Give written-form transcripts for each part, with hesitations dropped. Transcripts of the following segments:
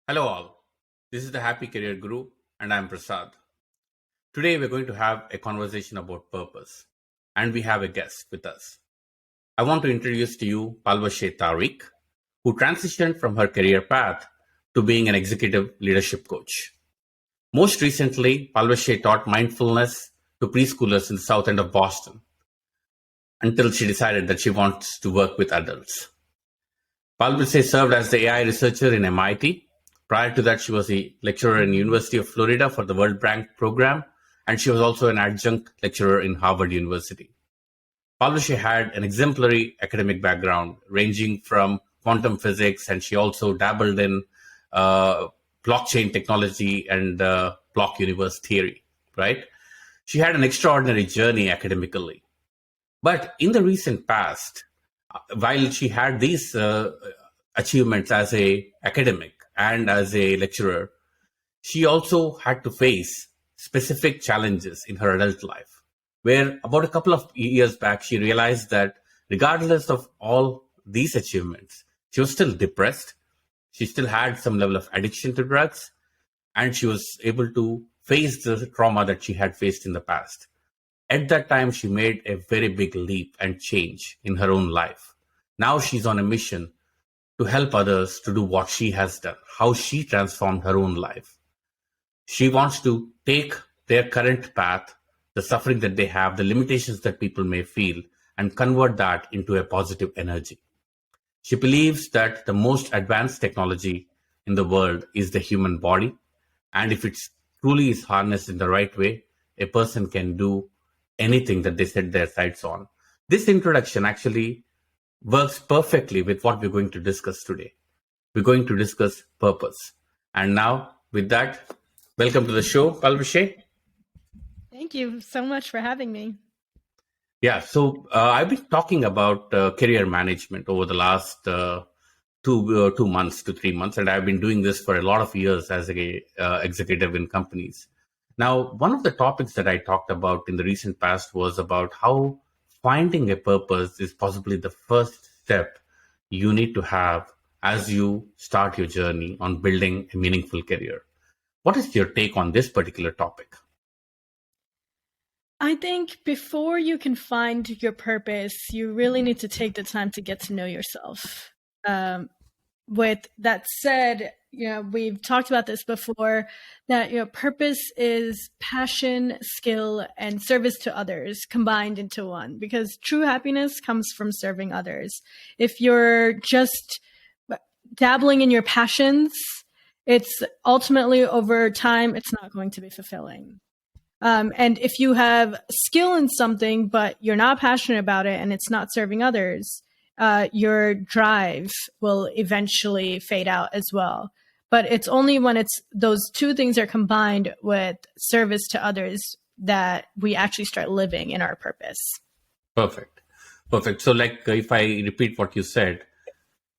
Hello, all. This is the Happy Career Guru, and I'm Prasad. Today, we're going to have a conversation about purpose, and we have a guest with us. I want to introduce to you Palvashe Tariq, who transitioned from her career path to being an executive leadership coach. Most recently, Palvashe taught mindfulness to preschoolers in the south end of Boston until she decided that she wants to work with adults. Palvashe served as the AI researcher in MIT. Prior to that, she was a lecturer in University of Florida for the World Bank program, and she was also an adjunct lecturer in Harvard University. Palvashe had an exemplary academic background ranging from quantum physics, and she also dabbled in blockchain technology and block universe theory, right? She had an extraordinary journey academically. But in the recent past, while she had these achievements as a academic and as a lecturer, she also had to face specific challenges in her adult life, where about a couple of years back, she realized that regardless of all these achievements, she was still depressed. She still had some level of addiction to drugs, and she was able to face the trauma that she had faced in the past. At that time, she made a very big leap and change in her own life. Now she's on a mission to help others to do what she has done, how she transformed her own life. She wants to take their current path, the suffering that they have, the limitations that people may feel, and convert that into a positive energy. She believes that the most advanced technology in the world is the human body. And if it truly is harnessed in the right way, a person can do anything that they set their sights on. This introduction actually works perfectly with what we're going to discuss today. We're going to discuss purpose. And now, with that, welcome to the show, Palvashe. Thank you so much for having me. Yeah, so I've been talking about career management over the last 2 months to 3 months, and I've been doing this for a lot of years as a executive in companies. Now, one of the topics that I talked about in the recent past was about how finding a purpose is possibly the first step you need to have as you start your journey on building a meaningful career. What is your take on this particular topic? I think before you can find your purpose, you really need to take the time to get to know yourself. With that said, we've talked about this before, that purpose is passion, skill, and service to others combined into one, because true happiness comes from serving others. If you're just dabbling in your passions, it's ultimately over time, it's not going to be fulfilling. And if you have skill in something, but you're not passionate about it and it's not serving others, your drive will eventually fade out as well. But it's only when it's those two things are combined with service to others that we actually start living in our purpose. Perfect. Perfect. So, like, if I repeat what you said,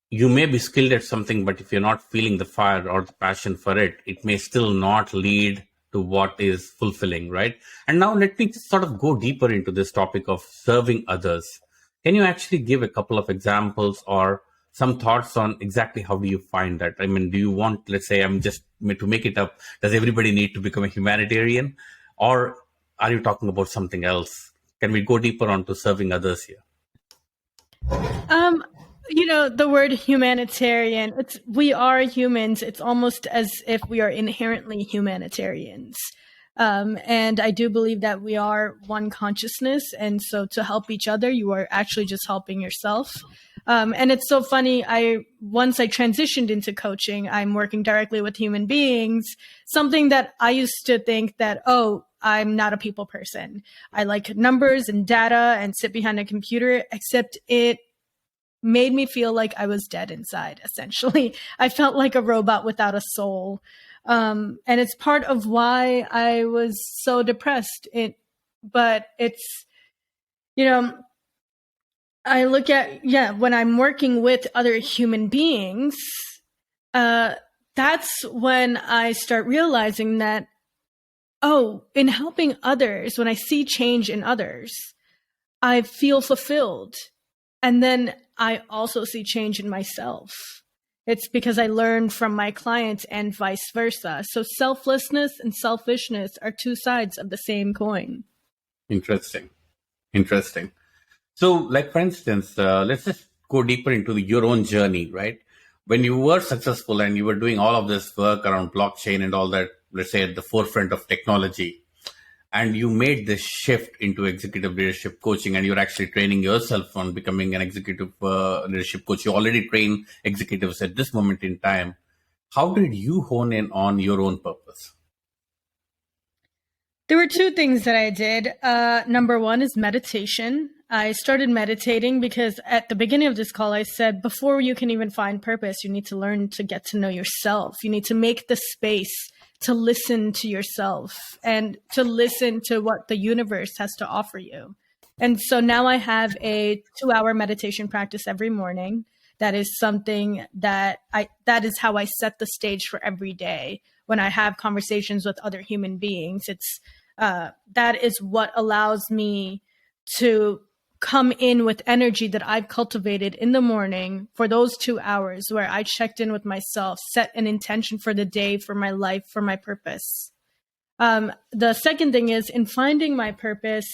you may be skilled at something, but if you're not feeling the fire or the passion for it, it may still not lead to what is fulfilling, right? And now let me just sort of go deeper into this topic of serving others. Can you actually give a couple of examples or some thoughts on exactly how do you find that? I mean, do you want, let's say, I'm just to make it up, does everybody need to become a humanitarian? Or are you talking about something else? Can we go deeper onto serving others here? The word humanitarian, we are humans. It's almost as if we are inherently humanitarians. And I do believe that we are one consciousness. And so to help each other, you are actually just helping yourself. And it's so funny. Once I transitioned into coaching, I'm working directly with human beings, something that I used to think that, I'm not a people person. I like numbers and data and sit behind a computer, except it made me feel like I was dead inside, essentially. I felt like a robot without a soul. And it's part of why I was so depressed. But it's, I look at, when I'm working with other human beings, that's when I start realizing that, in helping others, when I see change in others, I feel fulfilled. And then I also see change in myself. It's because I learn from my clients and vice versa. So selflessness and selfishness are two sides of the same coin. Interesting. Interesting. So, like for instance, let's just go deeper into your own journey, right? When you were successful and you were doing all of this work around blockchain and all that, let's say at the forefront of technology, and you made this shift into executive leadership coaching, and you're actually training yourself on becoming an executive leadership coach. You already train executives at this moment in time. How did you hone in on your own purpose? There were two things that I did. Number one is meditation. I started meditating because at the beginning of this call, I said, before you can even find purpose, you need to learn to get to know yourself. You need to make the space to listen to yourself and to listen to what the universe has to offer you. And so now I have a 2-hour meditation practice every morning. That is something that that is how I set the stage for every day when I have conversations with other human beings. It's that is what allows me to come in with energy that I've cultivated in the morning for those 2 hours where I checked in with myself, set an intention for the day, for my life, for my purpose. The second thing is in finding my purpose,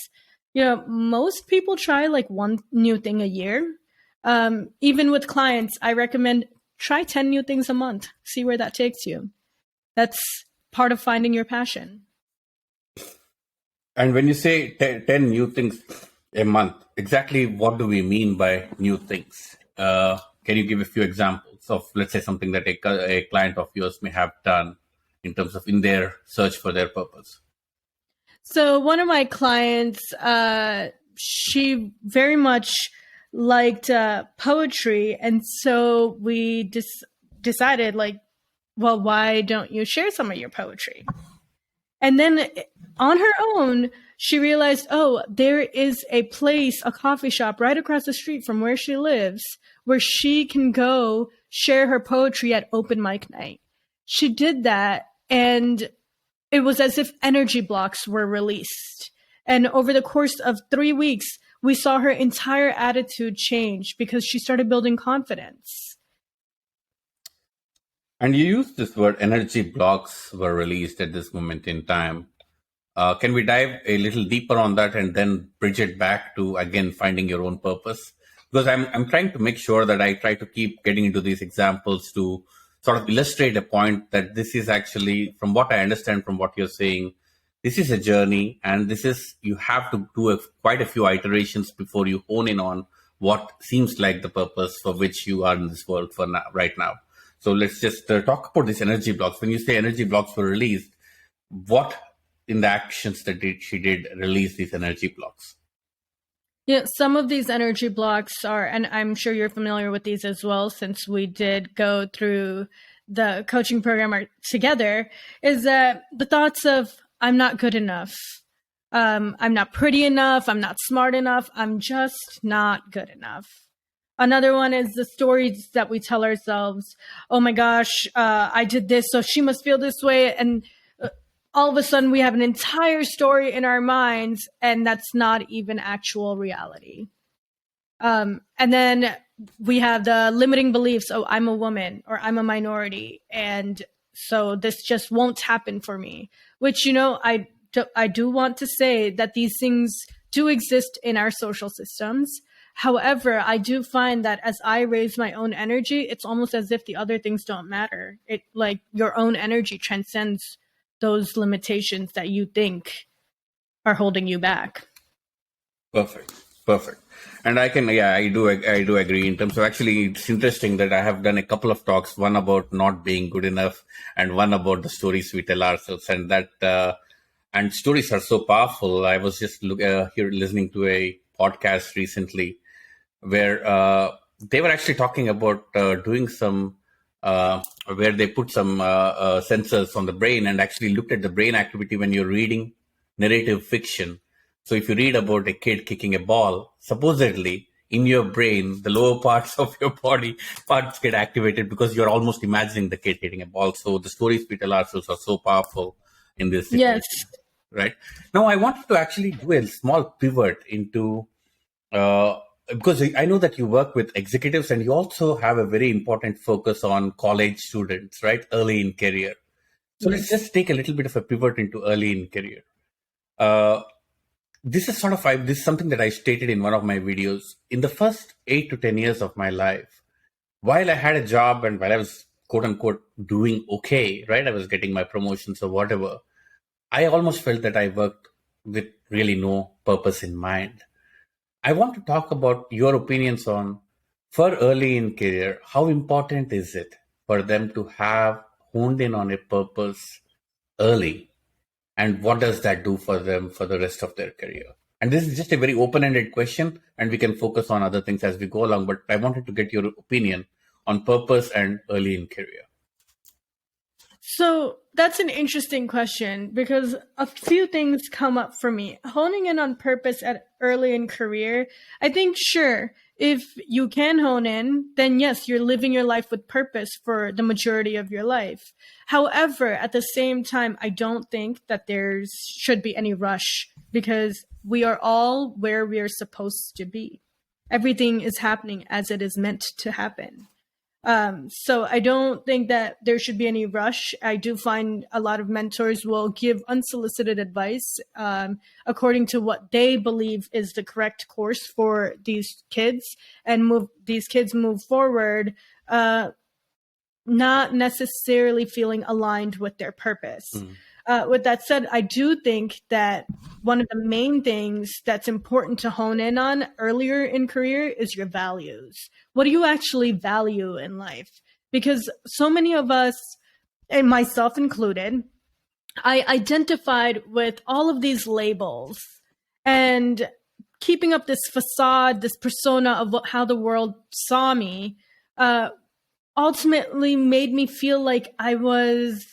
most people try like one new thing a year. Even with clients, I recommend try 10 new things a month, see where that takes you. That's part of finding your passion. And when you say 10 new things a month, exactly what do we mean by new things? Can you give a few examples of, let's say, something that a client of yours may have done in terms of in their search for their purpose? So one of my clients, she very much liked poetry. And so we decided like, well, why don't you share some of your poetry? And then on her own, she realized, oh, there is a place, a coffee shop right across the street from where she lives, where she can go share her poetry at open mic night. She did that, and it was as if energy blocks were released. And over the course of 3 weeks, we saw her entire attitude change because she started building confidence. And you used this word energy blocks were released at this moment in time. Can we dive a little deeper on that and then bridge it back to, again, finding your own purpose? Because I'm trying to make sure that I try to keep getting into these examples to sort of illustrate a point that this is actually, from what I understand from what you're saying, this is a journey, and this is, you have to do quite a few iterations before you hone in on what seems like the purpose for which you are in this world for now, right now. So let's just talk about these energy blocks. When you say energy blocks were released, what in the actions that she did release these energy blocks? Yeah, some of these energy blocks are, and I'm sure you're familiar with these as well, since we did go through the coaching program together, is that the thoughts of, I'm not good enough. I'm not pretty enough. I'm not smart enough. I'm just not good enough. Another one is the stories that we tell ourselves. Oh my gosh, I did this, so she must feel this way. And all of a sudden we have an entire story in our minds, and that's not even actual reality. And then we have the limiting beliefs. Oh, I'm a woman, or I'm a minority, and so this just won't happen for me. Which, I do want to say that these things do exist in our social systems. However, I do find that as I raise my own energy, it's almost as if the other things don't matter. It, like, your own energy transcends those limitations that you think are holding you back. Perfect. And I do agree in terms of, actually, it's interesting that I have done a couple of talks, one about not being good enough and one about the stories we tell ourselves, and that, and stories are so powerful. I was just here listening to a podcast recently where they were actually talking about doing some, where they put some sensors on the brain and actually looked at the brain activity when you're reading narrative fiction. So if you read about a kid kicking a ball, supposedly in your brain, the lower parts of your body parts get activated because you're almost imagining the kid hitting a ball. So the stories we tell ourselves are so powerful in this situation. Yes. Right. Now, I wanted to actually do a small pivot into because I know that you work with executives and you also have a very important focus on college students, right? Early in career. So let's Yes. just take a little bit of a pivot into early in career. Uh, this is sort of this is something that I stated in one of my videos. In the first 8 to 10 years of my life, while I had a job and while I was quote unquote doing okay, right? I was getting my promotions or whatever. I almost felt that I worked with really no purpose in mind. I want to talk about your opinions on for early in career, how important is it for them to have honed in on a purpose early, and what does that do for them for the rest of their career? And this is just a very open-ended question, and we can focus on other things as we go along, but I wanted to get your opinion on purpose and early in career. So that's an interesting question because a few things come up for me. Honing in on purpose at early in career, I think sure, if you can hone in, then yes, you're living your life with purpose for the majority of your life. However, at the same time, I don't think that there should be any rush because we are all where we are supposed to be. Everything is happening as it is meant to happen. So I don't think that there should be any rush. I do find a lot of mentors will give unsolicited advice according to what they believe is the correct course for these kids and move these kids move forward, not necessarily feeling aligned with their purpose. Mm. With that said, I do think that one of the main things that's important to hone in on earlier in career is your values. What do you actually value in life? Because so many of us, and myself included, I identified with all of these labels and keeping up this facade, this persona of how the world saw me, ultimately made me feel like I was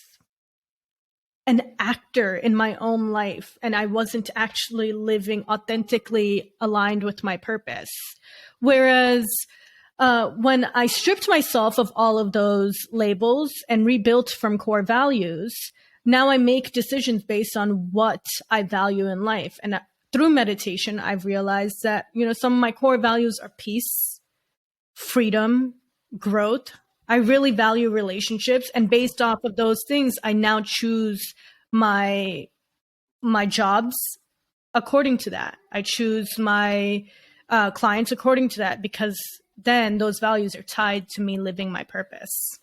an actor in my own life and I wasn't actually living authentically aligned with my purpose. Whereas when I stripped myself of all of those labels and rebuilt from core values, now I make decisions based on what I value in life. And through meditation, I've realized that, some of my core values are peace, freedom, growth. I really value relationships, and based off of those things, I now choose my jobs according to that. I choose my clients according to that because then those values are tied to me living my purpose.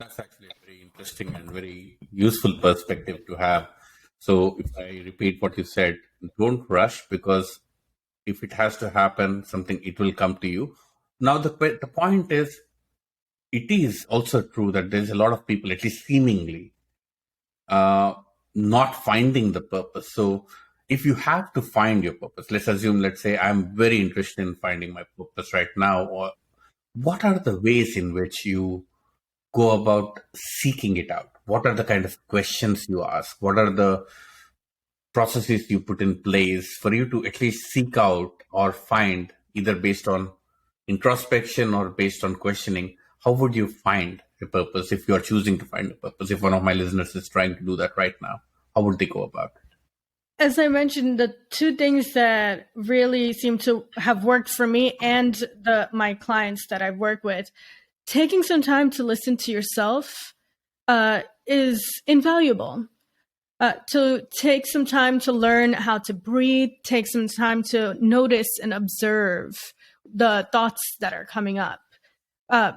That's actually a very interesting and very useful perspective to have. So, if I repeat what you said, don't rush because if it has to happen, something it will come to you. Now, the point is, it is also true that there's a lot of people, at least seemingly, uh, not finding the purpose. So, if you have to find your purpose, let's say I'm very interested in finding my purpose right now, or what are the ways in which you go about seeking it out? What are the kind of questions you ask? What are the processes you put in place for you to at least seek out or find, either based on introspection or based on questioning? How would you find a purpose if you are choosing to find a purpose? If one of my listeners is trying to do that right now, how would they go about it? As I mentioned, the two things that really seem to have worked for me and my clients that I work with, taking some time to listen to yourself is invaluable. To take some time to learn how to breathe, take some time to notice and observe the thoughts that are coming up.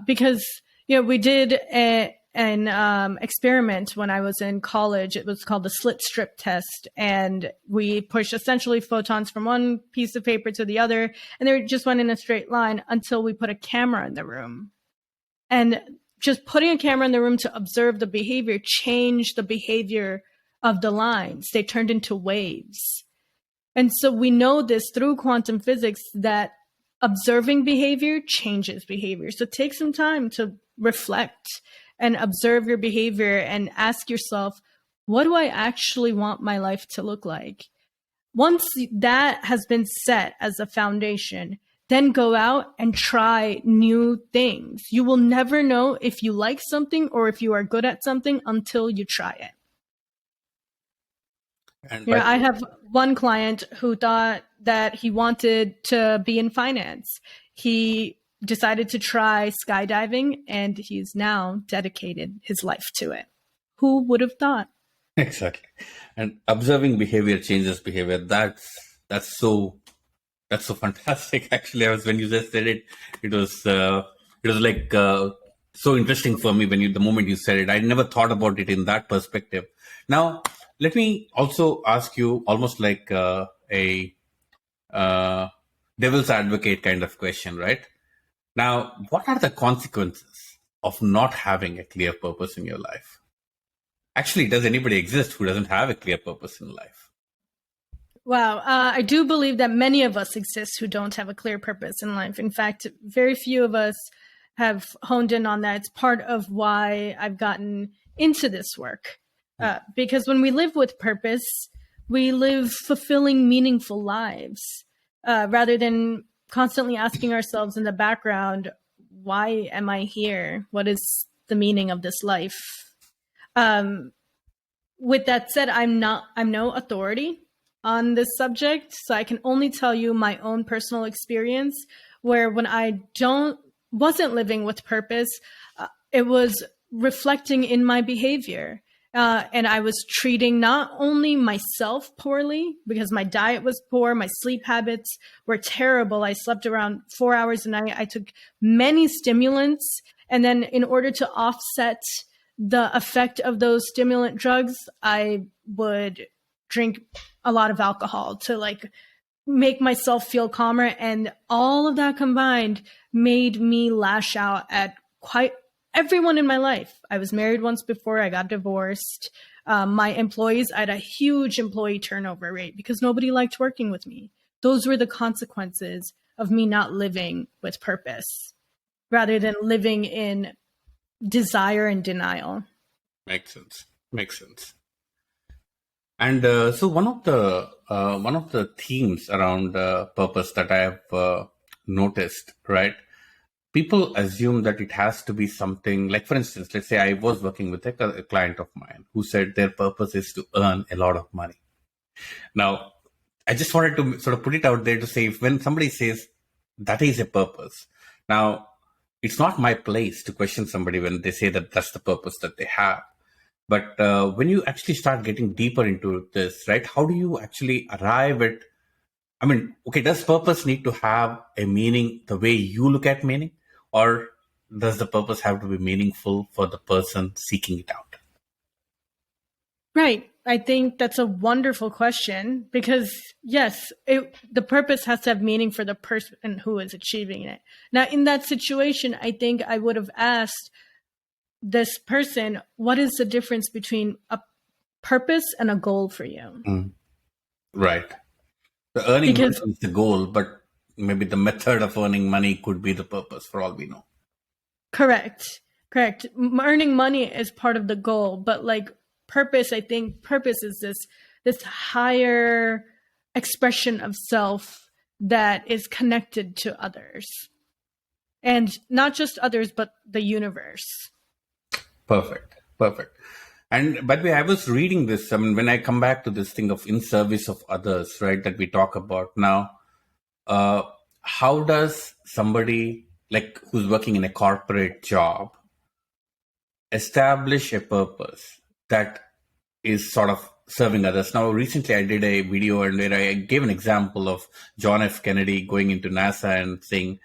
Because, we did an experiment when I was in college. It was called the slit strip test. And we pushed essentially photons from one piece of paper to the other. And they just went in a straight line until we put a camera in the room. And just putting a camera in the room to observe the behavior changed the behavior of the lines. They turned into waves. And so we know this through quantum physics that observing behavior changes behavior. So take some time to reflect and observe your behavior and ask yourself, what do I actually want my life to look like? Once that has been set as a foundation, then go out and try new things. You will never know if you like something or if you are good at something until you try it. And You by know, the I way, have one client who thought that he wanted to be in finance. He decided to try skydiving and he's now dedicated his life to it. Who would have thought? exactly. And observing behavior changes behavior. That's so that's so fantastic. Actually, I was when you just said it, it was like so interesting for me when you the moment you said it. I never thought about it in that perspective. Now, let me also ask you almost like a uh, devil's advocate kind of question, right? Now, what are the consequences of not having a clear purpose in your life? Actually, does anybody exist who doesn't have a clear purpose in life? Wow. I do believe that many of us exist who don't have a clear purpose in life. In fact, very few of us have honed in on that. It's part of why I've gotten into this work. Because when we live with purpose, we live fulfilling, meaningful lives rather than constantly asking ourselves in the background, why am I here? What is the meaning of this life? Um, with that said, I'm no authority on this subject, so I can only tell you my own personal experience where when I don't wasn't living with purpose, it was reflecting in my behavior. And I was treating not only myself poorly because my diet was poor, my sleep habits were terrible. I slept around 4 hours a night. I took many stimulants. And then, in order to offset the effect of those stimulant drugs, I would drink a lot of alcohol to like make myself feel calmer. And all of that combined made me lash out at quite everyone in my life. I was married once before, I got divorced. My employees, I had a huge employee turnover rate because nobody liked working with me. Those were the consequences of me not living with purpose rather than living in desire and denial. Makes sense. Makes sense. And so one of the themes around purpose that I have noticed, right? People assume that it has to be something like, for instance, let's say I was working with a client of mine who said their purpose is to earn a lot of money. Now, I just wanted to sort of put it out there to say, if when somebody says that is a purpose, now it's not my place to question somebody when they say that that's the purpose that they have. But when you actually start getting deeper into this, right, how do you actually arrive at? I mean, okay, does purpose need to have a meaning the way you look at meaning, or does the purpose have to be meaningful for the person seeking it out? Right. I think that's a wonderful question because, yes, the purpose has to have meaning for the person who is achieving it. Now, in that situation, I think I would have asked this person, what is the difference between a purpose and a goal for you? Mm, right. The earning money Because, is the goal, but maybe the method of earning money could be the purpose for all we know. correct, correct. Earning money is part of the goal, but like purpose, I think purpose is this higher expression of self that is connected to others. And not just others, but the universe. Perfect. Perfect. And by the way, I was reading this. I mean, when I come back to this thing of in service of others, right, that we talk about now, uh, how does somebody like who's working in a corporate job establish a purpose that is sort of serving others? Now, recently I did a video and where I gave an example of John F. Kennedy going into NASA and saying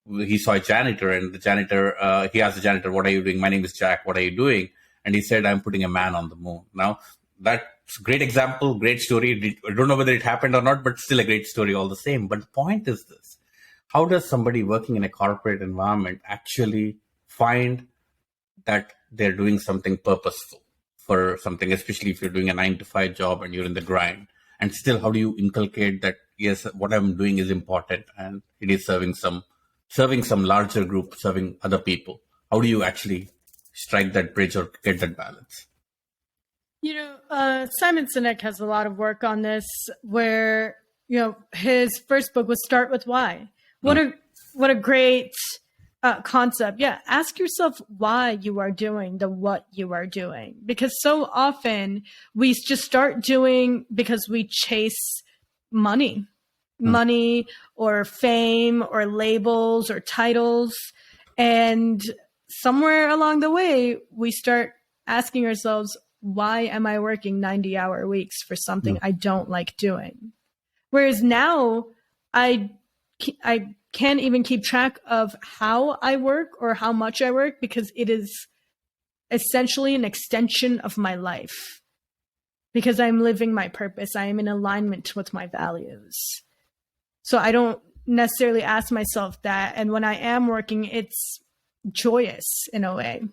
he saw a janitor and the janitor, he asked the janitor, "What are you doing?" "My name is Jack. What are you doing?" And he said, "I'm putting a man on the moon." Now, that's a great example, great story. I don't know whether it happened or not, but still a great story all the same. But the point is this: how does somebody working in a corporate environment actually find that they're doing something purposeful for something, especially if you're doing a 9 to 5 job and you're in the grind? And still, how do you inculcate that, yes, what I'm doing is important and it is serving some larger group, serving other people? How do you actually strike that bridge or get that balance? You know, Simon Sinek has a lot of work on this where, his first book was Start with Why. What Mm, a what a great concept. Yeah. Ask yourself why you are doing what you are doing. Because so often we just start doing because we chase money, Hmm. money or fame or labels or titles. And somewhere along the way, we start asking ourselves, why am I working 90-hour weeks for something I don't like doing? Whereas now I I can't even keep track of how I work or how much I work because it is essentially an extension of my life because I'm living my purpose. I am in alignment with my values. So I don't necessarily ask myself that. And when I am working, it's joyous in a way.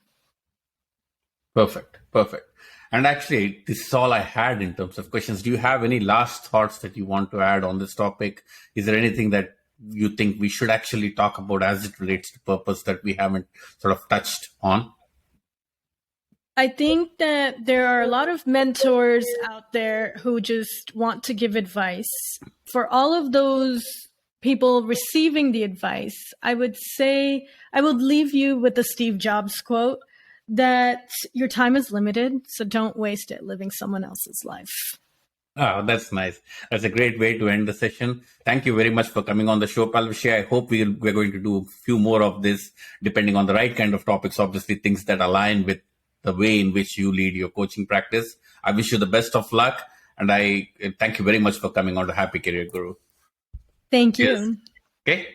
Perfect. Perfect. And actually, this is all I had in terms of questions. Do you have any last thoughts that you want to add on this topic? Is there anything that you think we should actually talk about as it relates to purpose that we haven't sort of touched on? I think that there are a lot of mentors out there who just want to give advice. For all of those people receiving the advice, I would say I would leave you with the Steve Jobs quote that your time is limited, so don't waste it living someone else's life. Oh, that's nice. That's a great way to end the session. Thank you very much for coming on the show, Palvishi. I hope we're going to do a few more of this, depending on the right kind of topics, obviously things that align with the way in which you lead your coaching practice. I wish you the best of luck. And I thank you very much for coming on to Happy Career Guru. Thank Yes. you. Okay.